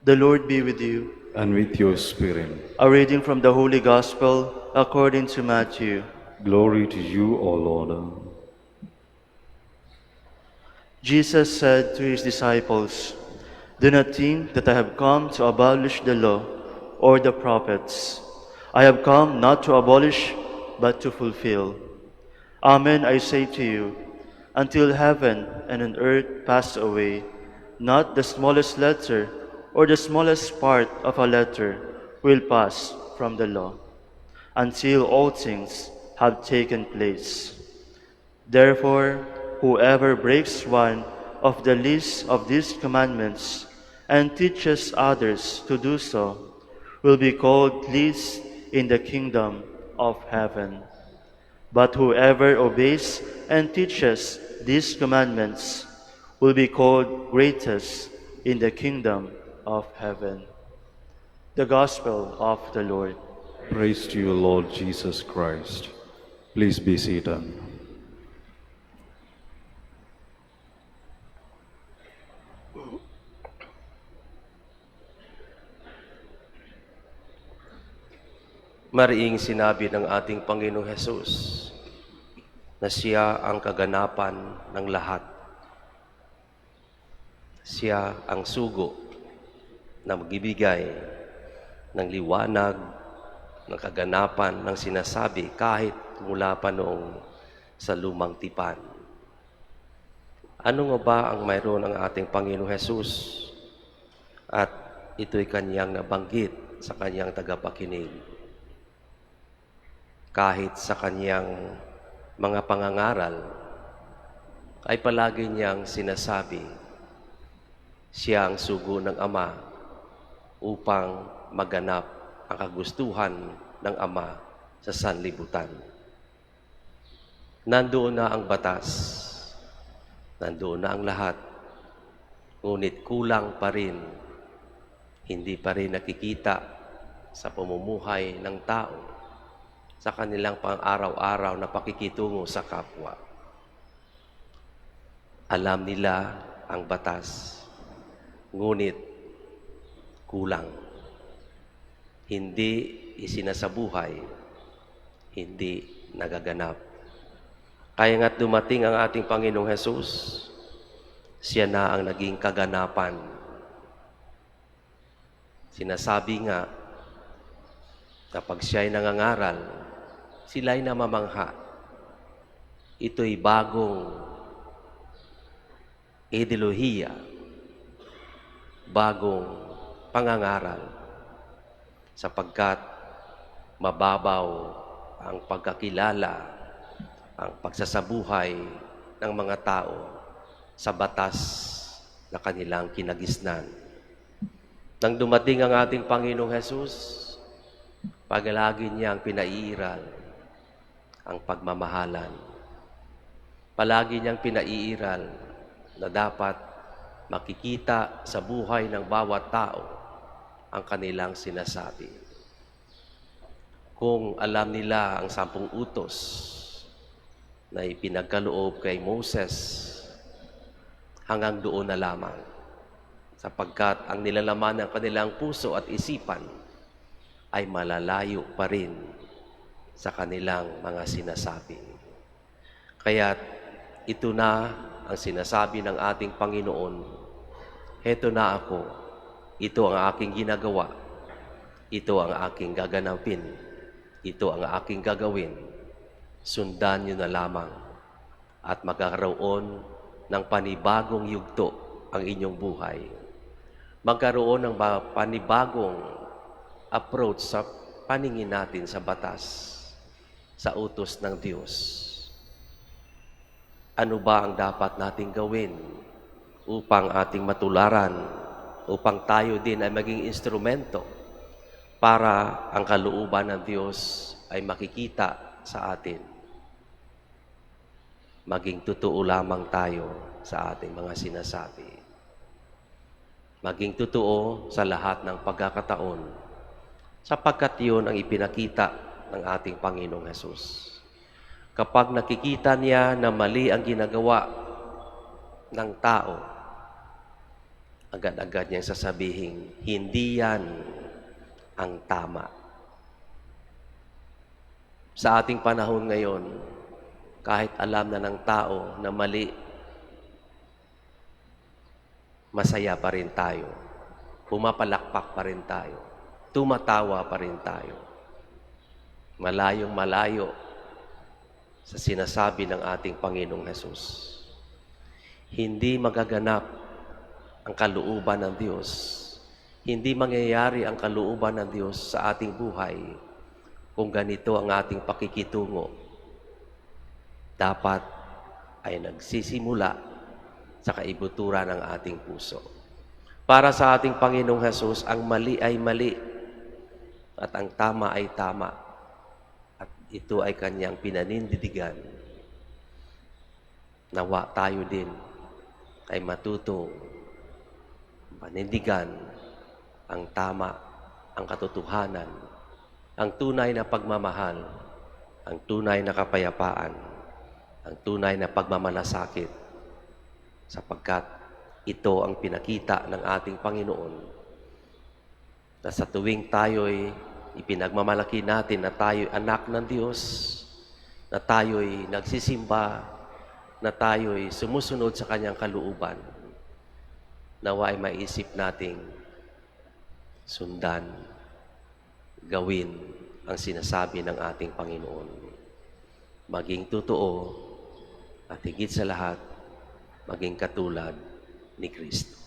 The Lord be with you. And with your spirit. A reading from the Holy Gospel according to Matthew. Glory to you, O Lord. Jesus said to his disciples, "Do not think that I have come to abolish the law or the prophets. I have come not to abolish, but to fulfill. Amen, I say to you, until heaven and on earth pass away, not the smallest letter or the smallest part of a letter will pass from the law, until all things have taken place. Therefore, whoever breaks one of the least of these commandments and teaches others to do so will be called least in the kingdom of heaven. But whoever obeys and teaches these commandments will be called greatest in the kingdom of heaven." The Gospel of the Lord. Praise to you, Lord Jesus Christ. Please be seated. Mariing sinabi ng ating Panginoong Hesus na siya ang kaganapan ng lahat. Siya ang sugo na magbibigay ng liwanag, ng kaganapan ng sinasabi kahit mula pa noong sa lumang tipan. Ano nga ba ang mayroon ang ating Panginoong Hesus? At ito'y kanyang nabanggit sa kanyang tagapakinig. Kahit sa kanyang mga pangangaral, ay palagi niyang sinasabi, siya ang sugo ng Ama upang maganap ang kagustuhan ng Ama sa sanlibutan. Nandoon na ang batas, nandoon na ang lahat, ngunit kulang pa rin, hindi pa rin nakikita sa pamumuhay ng tao, sa kanilang pang-araw-araw na pakikitungo sa kapwa. Alam nila ang batas, ngunit kulang. Hindi isinasabuhay, hindi nagaganap. Kaya nga't dumating ang ating Panginoong Hesus, siya na ang naging kaganapan. Sinasabi nga, kapag siya'y nangangaral, sila'y namamangha. Ito'y bagong ideolohiya, bagong pangangaral, sapagkat mababaw ang pagkakilala, ang pagsasabuhay ng mga tao sa batas na kanilang kinagisnan. Nang dumating ang ating Panginoong Hesus, palagi niyang pinaiiral ang pagmamahalan. Palagi niyang pinaiiral na dapat makikita sa buhay ng bawat tao ang kanilang sinasabi. Kung alam nila ang 10 utos na ipinagkaloob kay Moses, hanggang doon na lamang, sapagkat ang nilalaman ng kanilang puso at isipan ay malalayo pa rin sa kanilang mga sinasabi. Kaya ito na ang sinasabi ng ating Panginoon, heto na ako, ito ang aking ginagawa, ito ang aking gaganapin, ito ang aking gagawin, sundan niyo na lamang at magkakaroon ng panibagong yugto ang inyong buhay. Magkaroon ng panibagong approach sa paningin natin sa batas, sa utos ng Diyos. Ano ba ang dapat nating gawin upang ating matularan, upang tayo din ay maging instrumento para ang kalooban ng Diyos ay makikita sa atin? Maging totoo lamang tayo sa ating mga sinasabi. Maging totoo sa lahat ng pagkakataon, sapagkat yun ang ipinakita ng ating Panginoong Hesus. Kapag nakikita niya na mali ang ginagawa ng tao, agad-agad niyang sasabihin, hindi yan ang tama. Sa ating panahon ngayon, kahit alam na ng tao na mali, masaya pa rin tayo. Pumapalakpak pa rin tayo. Tumatawa pa rin tayo. Malayong malayo sa sinasabi ng ating Panginoong Hesus. Hindi magaganap ang kalooban ng Diyos. Hindi mangyayari ang kalooban ng Diyos sa ating buhay kung ganito ang ating pakikitungo. Dapat ay nagsisimula sa kaibuturan ng ating puso. Para sa ating Panginoong Hesus, ang mali ay mali at ang tama ay tama. At ito ay kanyang pinanindidigan. Nawa tayo din ay matutong panindigan ang tama, ang katotohanan, ang tunay na pagmamahal, ang tunay na kapayapaan, ang tunay na pagmamalasakit, sapagkat ito ang pinakita ng ating Panginoon na sa tuwing tayo'y ipinagmamalaki natin na tayo'y anak ng Diyos, na tayo'y nagsisimba, na tayo'y sumusunod sa Kanyang kalooban, nawa ay maisip nating sundan, gawin ang sinasabi ng ating Panginoon. Maging totoo at higit sa lahat, maging katulad ni Kristo.